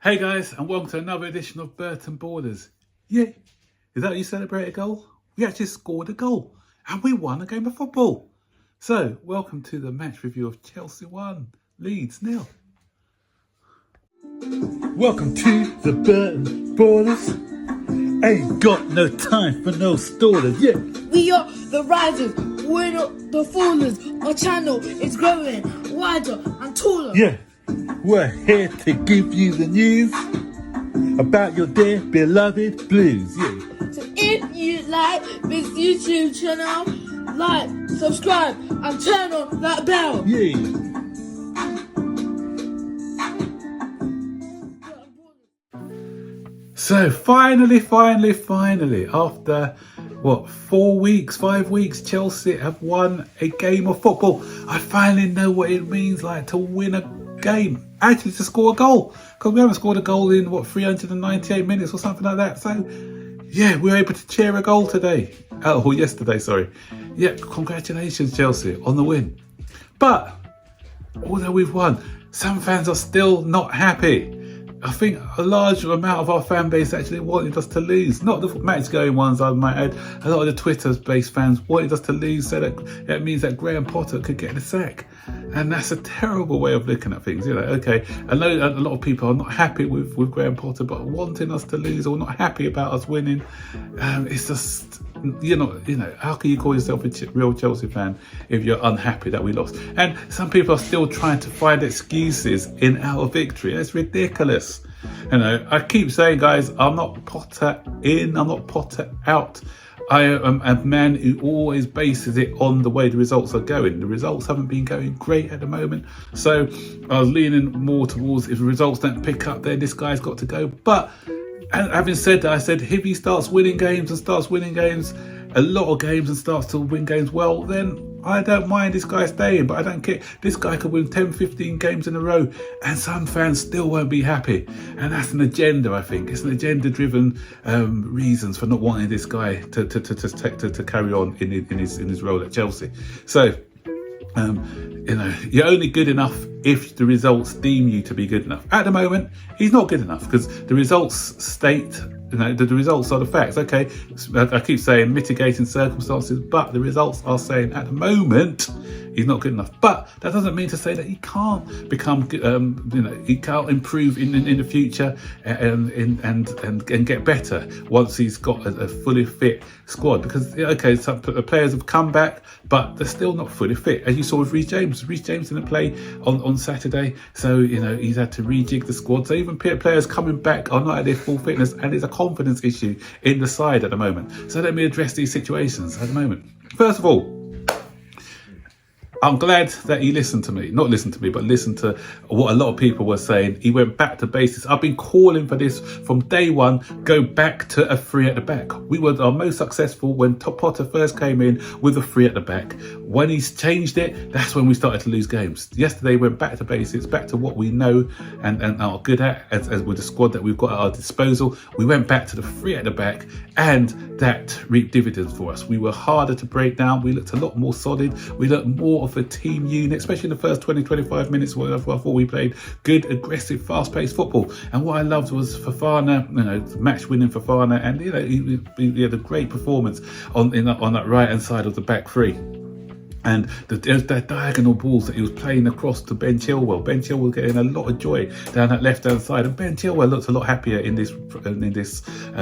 Hey guys, and welcome to another edition of Burton Borders. Yeah, is that how you celebrate a goal? We actually scored a goal and we won a game of football. So, welcome to the match review of Chelsea 1, Leeds 0. Welcome to the Burton Borders. Ain't got no time for no stallers, yeah. We are the risers, we're not the fallers. Our channel is growing wider and taller. Yeah, we're here to give you the news about your dear beloved Blues, yeah. So if you like this YouTube channel, like, subscribe and turn on that bell. Yeah. So finally, after 5 weeks, Chelsea have won a game of football. I finally know what it means like to win a game, actually to score a goal, because we haven't scored a goal in 398 minutes or something like that. So yeah, we were able to cheer a goal today. Yesterday, sorry. Yeah, congratulations Chelsea on the win. But although we've won, some fans are still not happy. I think a large amount of our fan base actually wanted us to lose. Not the match-going ones, I might add. A lot of the Twitter-based fans wanted us to lose, so that means that Graham Potter could get the sack. And that's a terrible way of looking at things. You know, okay, I know a lot of people are not happy with Graham Potter, but wanting us to lose or not happy about us winning, it's just, you know, how can you call yourself a real Chelsea fan if you're unhappy that we lost? And some people are still trying to find excuses in our victory. It's ridiculous. You know, I keep saying, guys, I'm not Potter in, I'm not Potter out. I am a man who always bases it on the way the results are going. The results haven't been going great at the moment, so I was leaning more towards, if the results don't pick up, then this guy's got to go. But having said that, I said if he starts winning games a lot of games, and starts to win games well, then I don't mind this guy staying. But I don't care. This guy could win 10, 15 games in a row and some fans still won't be happy. And that's an agenda, I think. It's an agenda-driven reasons for not wanting this guy to carry on in his role at Chelsea. So, you know, you're only good enough if the results deem you to be good enough. At the moment, he's not good enough because the results state, you know, the results are the facts. Okay, I keep saying mitigating circumstances, but the results are saying at the moment he's not good enough. But that doesn't mean to say that he can't become, you know, he can't improve in the future and get better once he's got a fully fit squad. Because okay, some players have come back, but they're still not fully fit, as you saw with Reece James. Reece James didn't play on Saturday, so you know he's had to rejig the squad. So even players coming back are not at their full fitness, and there's a confidence issue in the side at the moment. So let me address these situations at the moment. First of all, I'm glad that he listened to me. Not listened to me, but listened to what a lot of people were saying. He went back to basics. I've been calling for this from day one. Go back to a three at the back. We were our most successful when Potter first came in with a three at the back. When he's changed it, that's when we started to lose games. Yesterday, we went back to basics, back to what we know and are good at, as with the squad that we've got at our disposal. We went back to the three at the back, and that reaped dividends for us. We were harder to break down. We looked a lot more solid. We looked more of a team unit, especially in the first 20-25 minutes where I thought we played good, aggressive, fast-paced football. And what I loved was Fofana, you know, match-winning Fofana, and you know he had a great performance on that right-hand side of the back three. And the diagonal balls that he was playing across to Ben Chilwell. Ben Chilwell getting a lot of joy down that left-hand side, and Ben Chilwell looked a lot happier in this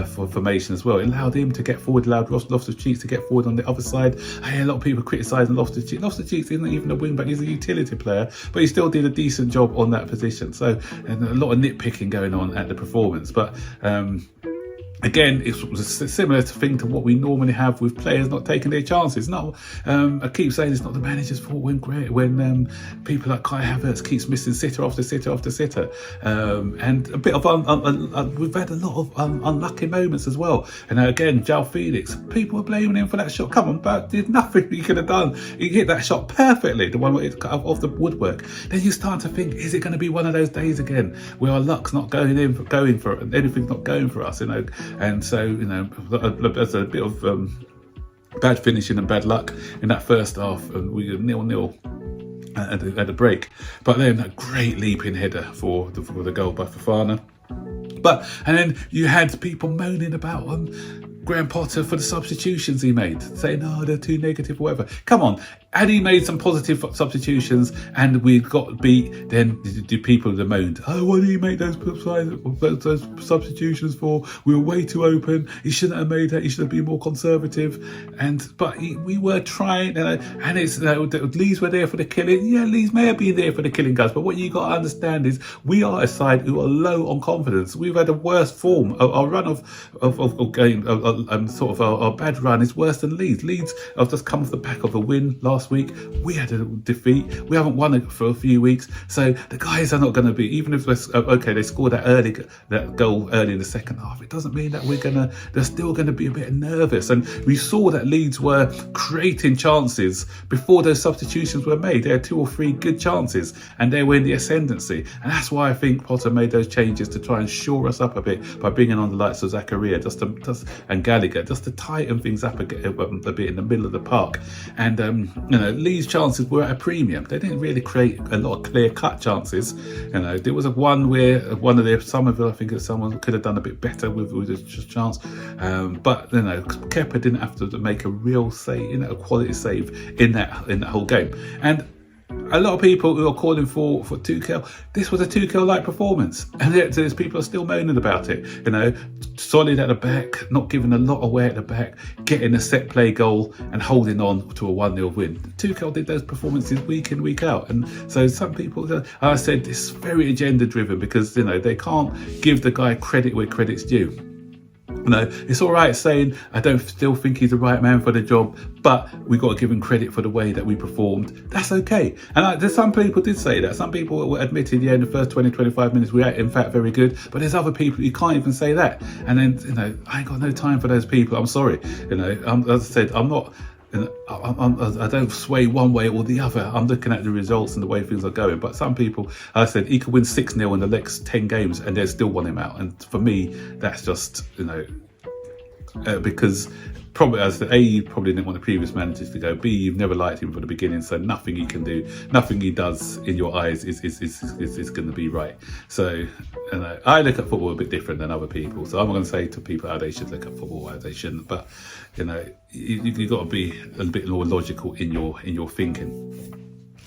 formation as well. It allowed him to get forward, allowed Loftus-Cheek to get forward on the other side. I hear a lot of people criticising Loftus-Cheek. Loftus-Cheek isn't even a wing-back, he's a utility player, but he still did a decent job on that position. So, and a lot of nitpicking going on at the performance. But again, it was a similar thing to what we normally have with players not taking their chances. No, I keep saying it's not the manager's fault when people like Kai Havertz keeps missing sitter after sitter after sitter, and a bit of we've had a lot of unlucky moments as well. And again, João Felix, people are blaming him for that shot. Come on, but there's nothing he could have done. He hit that shot perfectly, the one where it's cut off the woodwork. Then you start to think, is it going to be one of those days again where our luck's not going for it, anything's not going for us, you know? And so, you know, there's a bit of bad finishing and bad luck in that first half, and we were 0-0 at the break. But then a great leaping header for the goal by Fofana. But, and then you had people moaning about Graham Potter for the substitutions he made, saying, oh, they're too negative, whatever. Come on, had he made some positive substitutions and we got beat, then do people that moaned, oh, what did he make those substitutions for? We were way too open. He shouldn't have made that. He should have been more conservative. But we were trying, and it's Leeds were there for the killing. Yeah, Leeds may have been there for the killing, guys. But what you got to understand is we are a side who are low on confidence. We've had the worst form. Our run of game, our bad run is worse than Leeds. Leeds have just come off the back of a win last week. We had a defeat. We haven't won it for a few weeks. So the guys are not going to be, even if they scored that goal early in the second half, it doesn't mean that they're still going to be a bit nervous. And we saw that Leeds were creating chances before those substitutions were made. There are 2 or 3 good chances and they were in the ascendancy. And that's why I think Potter made those changes to try and shore us up a bit by bringing on the likes of Zakaria and Gallagher, just to tighten things up a bit in the middle of the park. And Leeds' chances were at a premium. They didn't really create a lot of clear-cut chances. There was one where Somerville, I think someone could have done a bit better with a chance. But Kepa didn't have to make a real save, a quality save in that whole game. And a lot of people who are calling for Tuchel, this was a Tuchel-like performance, and there's people are still moaning about it. Solid at the back, not giving a lot away at the back, getting a set play goal and holding on to a 1-0 win. Tuchel did those performances week in, week out, and so some people, I said, it's very agenda-driven because they can't give the guy credit where credit's due. It's all right saying I don't still think he's the right man for the job, but we got to give him credit for the way that we performed. That's okay. And there's some people did say that. Some people admitted, in the first 20-25 minutes we are in fact very good. But there's other people you can't even say that. And then I ain't got no time for those people. I'm sorry. As I said, I'm not. I don't sway one way or the other. I'm looking at the results and the way things are going. But some people, I said, he could win 6-0 in the next 10 games and they still want him out. And for me, that's just, because probably, as the A, you probably didn't want the previous managers to go. B, you've never liked him from the beginning, so nothing he can do, nothing he does in your eyes is going to be right. So, I look at football a bit different than other people. So I'm not going to say to people how they should look at football, how they shouldn't. But you've got to be a bit more logical in your thinking.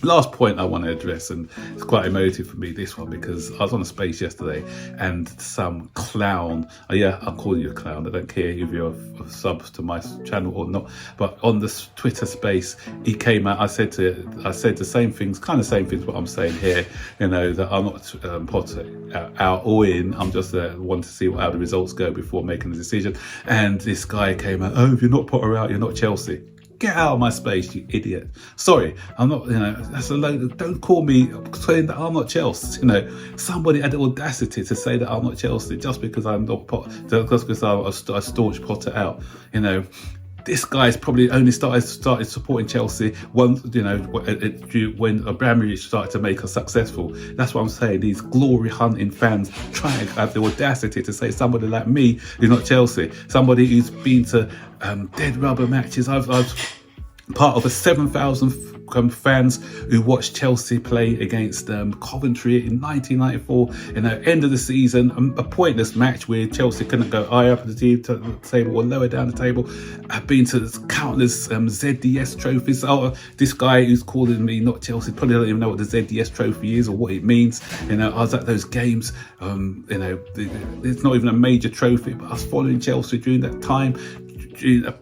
Last point I want to address, and it's quite emotive for me, this one, because I was on a space yesterday and some clown, I'm calling you a clown, I don't care if you're a sub to my channel or not, but on this Twitter space, he came out, I said the same things, kind of same things what I'm saying here, that I'm not Potter out or in, I'm just want to see how the results go before making a decision. And this guy came out, oh, if you're not Potter out, you're not Chelsea. Get out of my space, you idiot. Sorry, I'm not, that's a load. Don't call me saying that I'm not Chelsea. Somebody had the audacity to say that I'm not Chelsea just because I'm not Potter, just because I staunch Potter out. This guy's probably only started supporting Chelsea once, when Abramovich started to make us successful. That's what I'm saying. These glory hunting fans trying to have the audacity to say somebody like me who's not Chelsea, somebody who's been to dead rubber matches. I've part of a 7,000 fans who watched Chelsea play against Coventry in 1994 in the end of the season, a pointless match where Chelsea couldn't go higher up the table or lower down the table. I've been to countless ZDS trophies. This guy who's calling me not Chelsea probably don't even know what the ZDS trophy is or what it means. I was at those games. It's not even a major trophy, but I was following Chelsea during that time.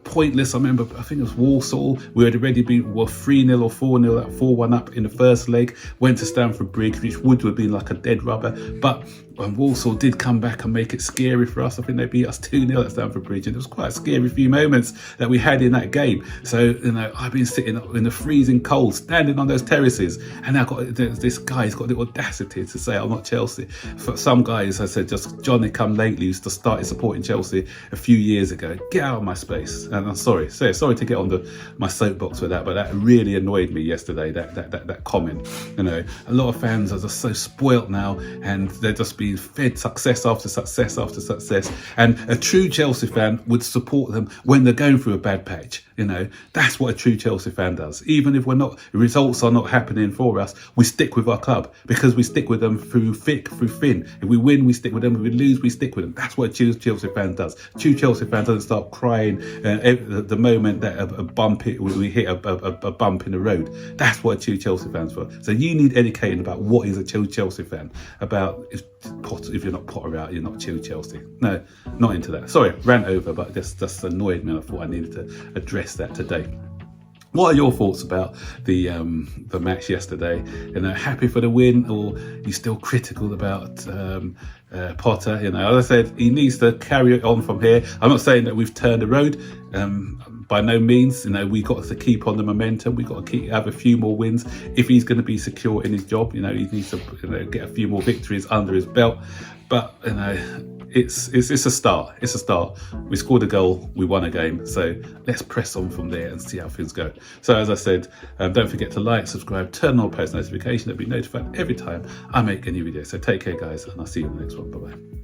Pointless. I remember, I think it was Walsall. We had already been 3-0 or 4-0, 4-1 up in the first leg. Went to Stamford Bridge, which would have been like a dead rubber. But Walsall did come back and make it scary for us. I think they beat us 2-0 at Stamford Bridge, and it was quite a scary few moments that we had in that game. So, I've been sitting in the freezing cold, standing on those terraces, and now this guy's got the audacity to say I'm not Chelsea. For some guys, I said, just Johnny come lately, used to start supporting Chelsea a few years ago. Get out of my space. space. And I'm sorry to get on my soapbox with that, but that really annoyed me yesterday, that comment. You know, a lot of fans are just so spoilt now, and they're just being fed success after success after success. And a true Chelsea fan would support them when they're going through a bad patch. You know, that's what a true Chelsea fan does. Even if results are not happening for us, we stick with our club because we stick with them through thick, through thin. If we win, we stick with them. If we lose, we stick with them. That's what a true Chelsea fan does. A true Chelsea fan doesn't start crying the moment that we hit a bump in the road. That's what a true Chelsea fan's for. So you need educating about what is a true Chelsea fan. About if you're not Potter out, you're not true Chelsea. No, not into that. Sorry, rant over, but this just annoyed me. I thought I needed to address that today. What are your thoughts about the match yesterday? You know, happy for the win, or you still critical about Potter? You know, as I said, he needs to carry it on from here. I'm not saying that we've turned the road. By no means. You know, we got to keep on the momentum. We got to have a few more wins if he's going to be secure in his job. You know, he needs to get a few more victories under his belt. But you know, it's a start. It's a start. We scored a goal. We won a game. So let's press on from there and see how things go. So as I said, don't forget to like, subscribe, turn on post notification. That'll be notified every time I make a new video. So take care, guys, and I'll see you in the next one. Bye bye.